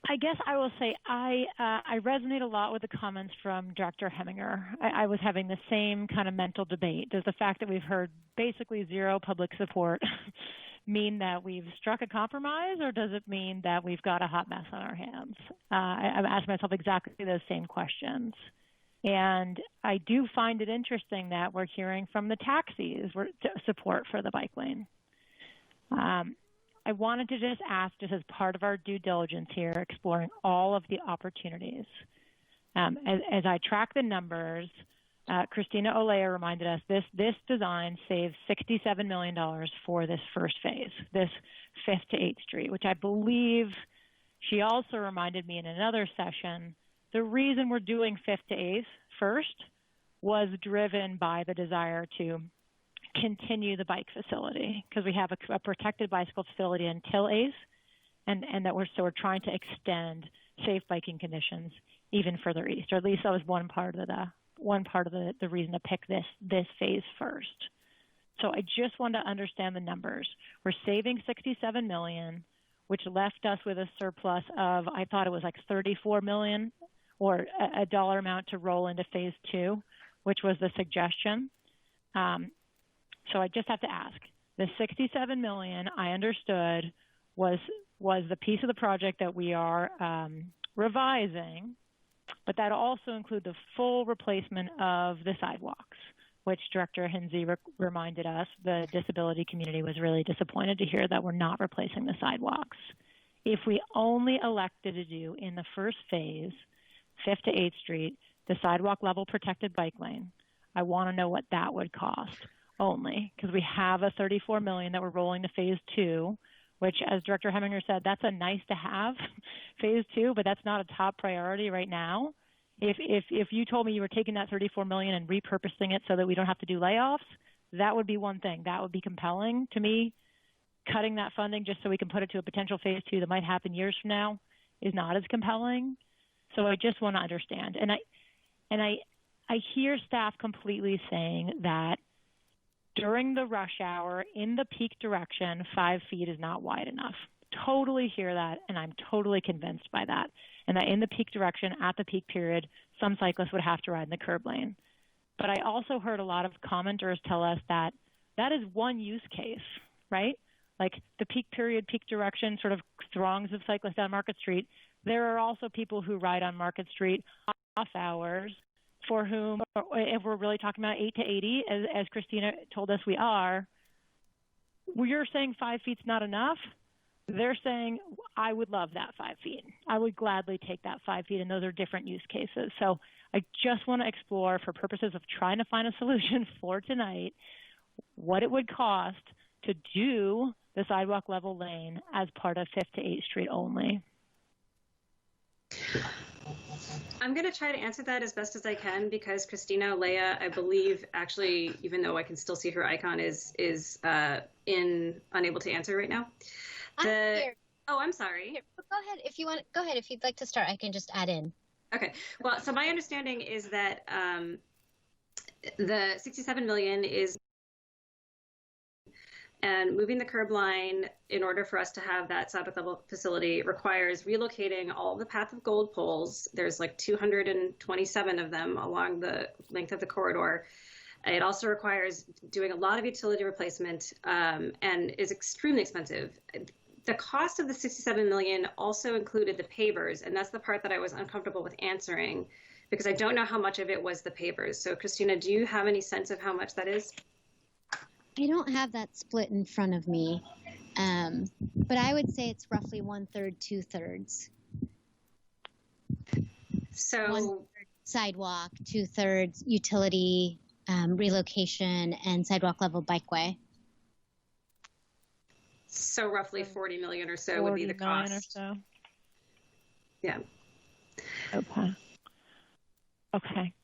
I guess I will say I resonate a lot with the comments from Director Heminger. I was having the same kind of mental debate. Does the fact that we've heard basically zero public support mean that we've struck a compromise, or does it mean that we've got a hot mess on our hands? I've asked myself exactly those same questions. And I do find it interesting that we're hearing from the taxis support for the bike lane. I wanted to just ask, just as part of our due diligence here, exploring all of the opportunities. As I track the numbers, Christina Olea reminded us this design saves $67 million for this first phase, this 5th to 8th Street, which I believe she also reminded me in another session, the reason we're doing 5th to 8th first was driven by the desire to continue the bike facility, because we have a protected bicycle facility until 8th, and that we're trying to extend safe biking conditions even further east, or at least that was one part of the reason to pick this phase first. So I just want to understand the numbers. We're saving $67 million, which left us with a surplus of, I thought it was like $34 million, or a dollar amount to roll into phase 2, which was the suggestion. So I just have to ask, the $67 million I understood was the piece of the project that we are revising, but that also include the full replacement of the sidewalks, which Director Hinsey reminded us the disability community was really disappointed to hear that we're not replacing the sidewalks. If we only elected to do in the first phase, 5th to 8th Street, the sidewalk level protected bike lane, I want to know what that would cost only, because we have a $34 million that we're rolling to phase 2, which, as Director Heminger said, that's a nice to have phase 2, but that's not a top priority right now. If you told me you were taking that $34 million and repurposing it so that we don't have to do layoffs, that would be one thing. That would be compelling to me. Cutting that funding just so we can put it to a potential phase 2 that might happen years from now is not as compelling. So I just want to understand. And I hear staff completely saying that during the rush hour in the peak direction, 5 feet is not wide enough. Totally hear that, and I'm totally convinced by that. And that in the peak direction, at the peak period, some cyclists would have to ride in the curb lane. But I also heard a lot of commenters tell us that that is one use case, right? Like the peak period, peak direction, sort of throngs of cyclists down Market Street. There are also people who ride on Market Street off hours, for whom, if we're really talking about 8 to 80, as Christina told us we are, you're saying 5 feet's not enough. They're saying, I would love that 5 feet. I would gladly take that 5 feet, and those are different use cases. So I just want to explore, for purposes of trying to find a solution for tonight, what it would cost to do the sidewalk level lane as part of 5th to 8th Street only. I'm going to try to answer that as best as I can, because Christina Olea, I believe, actually, even though I can still see her icon, is unable to answer right now. I'm here. Oh, I'm sorry. Here, go ahead if you want. Go ahead if you'd like to start. I can just add in. Okay. Well, so my understanding is that the $67 million is, and moving the curb line in order for us to have that sidewalk level facility requires relocating all the Path of Gold poles. There's like 227 of them along the length of the corridor. It also requires doing a lot of utility replacement and is extremely expensive. The cost of the $67 million also included the pavers, and that's the part that I was uncomfortable with answering, because I don't know how much of it was the pavers. So Christina, do you have any sense of how much that is? I don't have that split in front of me, but I would say it's roughly 1/3, 2/3. So 1/3 sidewalk, 2/3 utility relocation, and sidewalk level bikeway. So roughly 40 million or so would be the cost. 40 million or so. Yeah. Okay.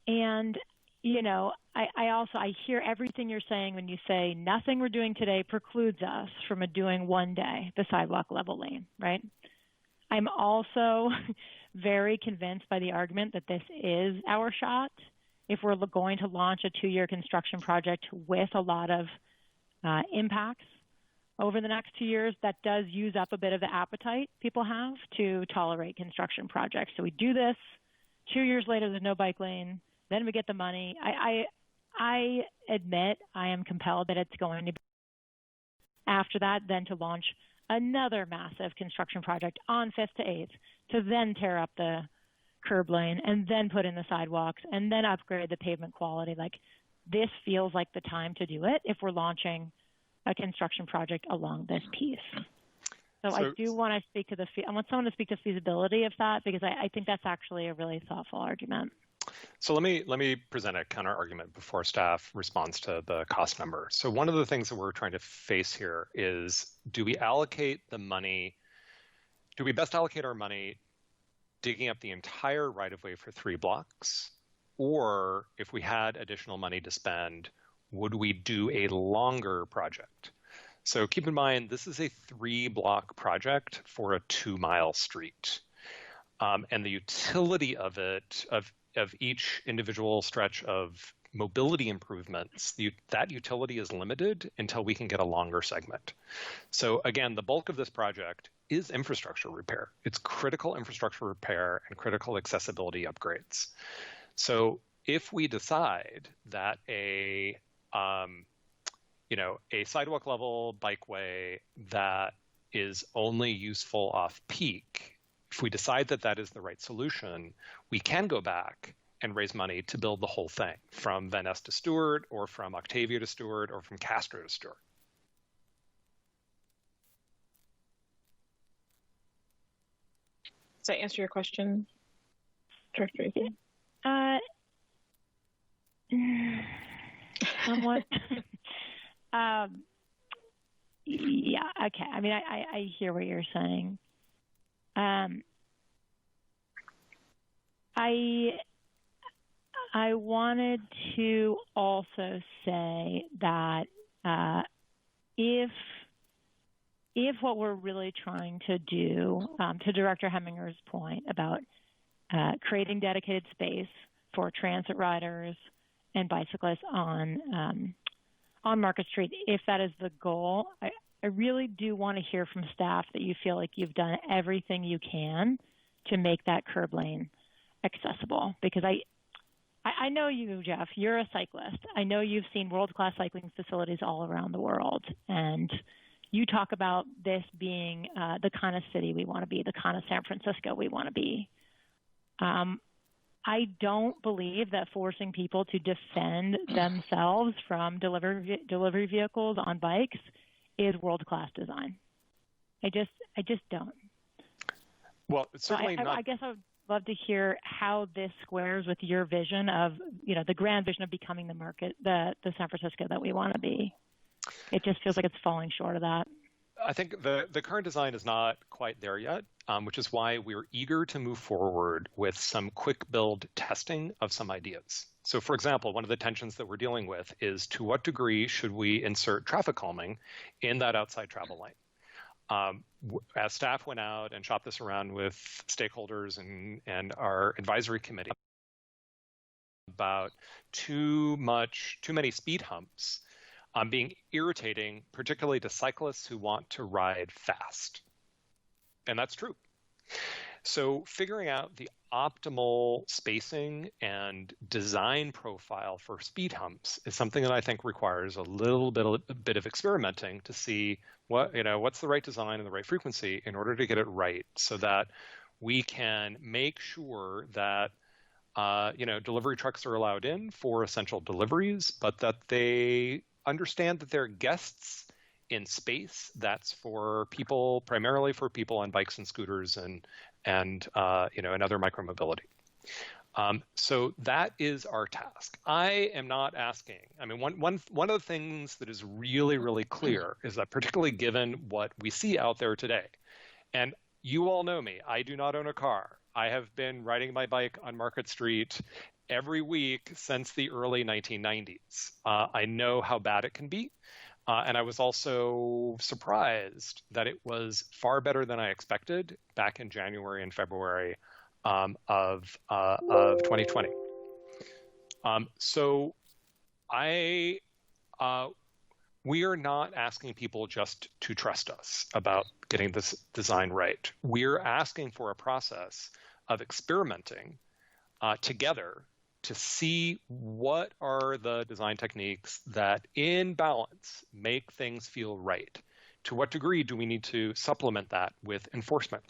And you know, I hear everything you're saying when you say nothing we're doing today precludes us from doing one day the sidewalk level lane, right? I'm also very convinced by the argument that this is our shot. If we're going to launch a 2-year construction project with a lot of impacts over the next 2 years, that does use up a bit of the appetite people have to tolerate construction projects. So we do this. 2 years later, there's no bike lane. Then we get the money. I admit I am compelled that it's going to be after that, then to launch another massive construction project on 5th to 8th to then tear up the curb lane and then put in the sidewalks and then upgrade the pavement quality. Like, this feels like the time to do it if we're launching a construction project along this piece. So I do want to speak to I want someone to speak to feasibility of that, because I think that's actually a really thoughtful argument. So let me present a counter argument before staff responds to the cost number. So one of the things that we're trying to face here is, do we best allocate our money digging up the entire right-of-way for 3 blocks? Or if we had additional money to spend, would we do a longer project? So keep in mind, this is a 3-block project for a 2-mile street. And the utility of it, of each individual stretch of mobility improvements, that utility is limited until we can get a longer segment. So again, the bulk of this project is infrastructure repair. It's critical infrastructure repair and critical accessibility upgrades. So if we decide that a sidewalk level bikeway that is only useful off peak, if we decide that that is the right solution, we can go back and raise money to build the whole thing, from Van Ness to Stewart, or from Octavia to Stewart, or from Castro to Stewart. Does that answer your question, Director Eaken? Somewhat. Yeah, okay. I mean, I hear what you're saying. I wanted to also say that if what we're really trying to do, to Director Hemminger's point about creating dedicated space for transit riders and bicyclists on Market Street, if that is the goal, I really do want to hear from staff that you feel like you've done everything you can to make that curb lane accessible. Because I know you, Jeff, you're a cyclist. I know you've seen world-class cycling facilities all around the world. And you talk about this being the kind of city we want to be, the kind of San Francisco we want to be. I don't believe that forcing people to defend themselves from delivery vehicles on bikes is world-class design. I just don't. Well, it's certainly not. I guess I would love to hear how this squares with your vision of, the grand vision of becoming the San Francisco that we want to be. It just feels like it's falling short of that. I think the current design is not quite there yet, which is why we're eager to move forward with some quick build testing of some ideas. So, for example, one of the tensions that we're dealing with is, to what degree should we insert traffic calming in that outside travel lane? As staff went out and shopped this around with stakeholders and our advisory committee about too many speed humps being irritating, particularly to cyclists who want to ride fast. And that's true. So figuring out the optimal spacing and design profile for speed humps is something that I think requires a bit of experimenting to see what's the right design and the right frequency in order to get it right, so that we can make sure that delivery trucks are allowed in for essential deliveries, but that they understand that they're guests in space that's for people, primarily for people on bikes and scooters and other micromobility. So that is our task. I am not asking. I mean, one of the things that is really, really clear is that, particularly given what we see out there today, and you all know me, I do not own a car. I have been riding my bike on Market Street every week since the early 1990s. I know how bad it can be. And I was also surprised that it was far better than I expected back in January and February of 2020. So we are not asking people just to trust us about getting this design right. We're asking for a process of experimenting together to see what are the design techniques that in balance make things feel right. To what degree do we need to supplement that with enforcement?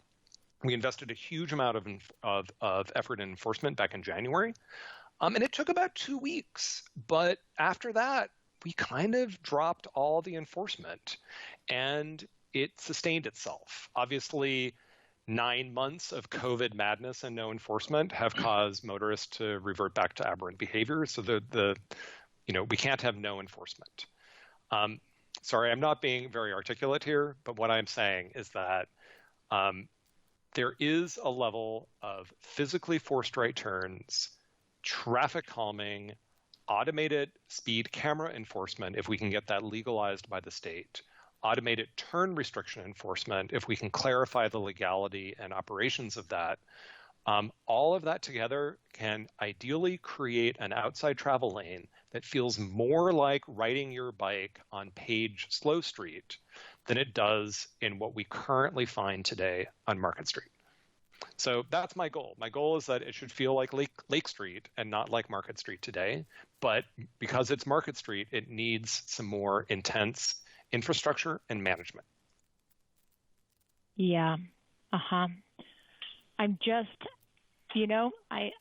We invested a huge amount of effort in enforcement back in January, and it took about 2 weeks. But after that, we kind of dropped all the enforcement, and it sustained itself. Obviously, 9 months of COVID madness and no enforcement have caused motorists to revert back to aberrant behavior. So we can't have no enforcement. Sorry, I'm not being very articulate here, but what I'm saying is that there is a level of physically forced right turns, traffic calming, automated speed camera enforcement, if we can get that legalized by the state, automated turn restriction enforcement, if we can clarify the legality and operations of that. All of that together can ideally create an outside travel lane that feels more like riding your bike on Page Slow Street than it does in what we currently find today on Market Street. So that's my goal. My goal is that it should feel like Lake Street and not like Market Street today. But because it's Market Street, it needs some more intense infrastructure and management. Yeah. I'm just, I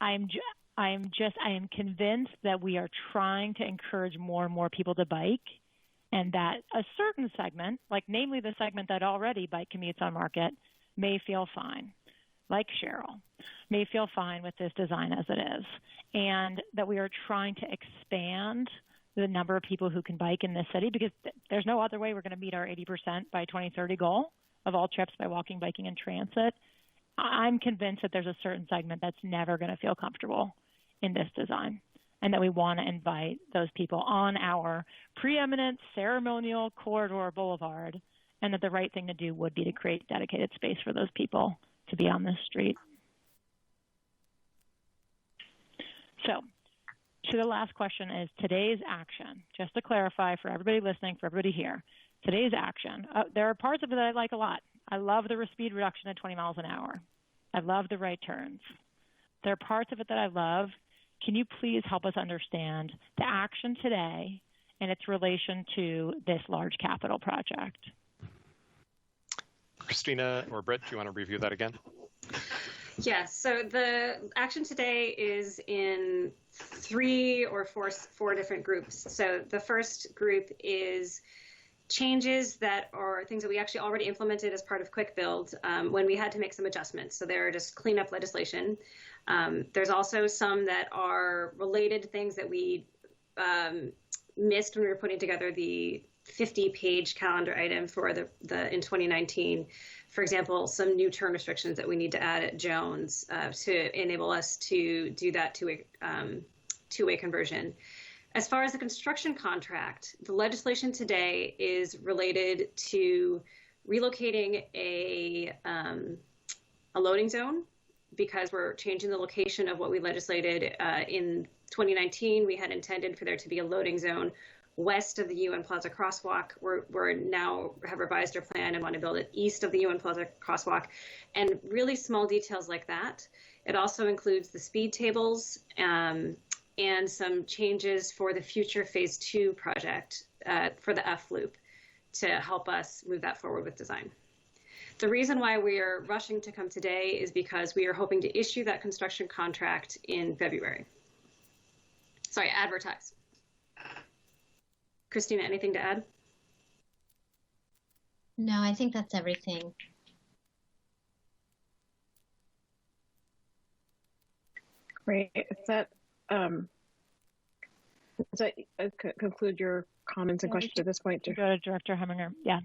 am convinced that we are trying to encourage more and more people to bike, and that a certain segment, like namely the segment that already bike commutes on Market, may feel fine, like Cheryl, may feel fine with this design as it is, and that we are trying to expand the number of people who can bike in this city, because there's no other way we're going to meet our 80% by 2030 goal of all trips by walking, biking, and transit. I'm convinced that there's a certain segment that's never going to feel comfortable in this design, and that we want to invite those people on our preeminent ceremonial corridor boulevard, and that the right thing to do would be to create dedicated space for those people to be on this street. So the last question is today's action. Just to clarify for everybody listening, for everybody here, today's action. There are parts of it that I like a lot. I love the speed reduction at 20 miles an hour. I love the right turns. There are parts of it that I love. Can you please help us understand the action today and its relation to this large capital project? Christina or Britt, do you want to review that again? Yes. So the action today is in 3 or 4 different groups. So the first group is changes that are things that we actually already implemented as part of Quick Build when we had to make some adjustments. So they're just cleanup legislation. There's also some that are related things that we missed when we were putting together the 50-page calendar item for in 2019. For example, some new turn restrictions that we need to add at Jones to enable us to do that two-way conversion. As far as the construction contract, the legislation today is related to relocating a loading zone, because we're changing the location of what we legislated in 2019. We had intended for there to be a loading zone west of the UN Plaza crosswalk. We're now have revised our plan and want to build it east of the UN Plaza crosswalk, and really small details like that. It also includes the speed tables and some changes for the future phase 2 project for the F loop to help us move that forward with design. The reason why we are rushing to come today is because we are hoping to issue that construction contract in February. Sorry, advertise. Christina, anything to add? No, I think that's everything. Great. Does that conclude your comments and questions at this point? Go to Director Heminger. Yeah.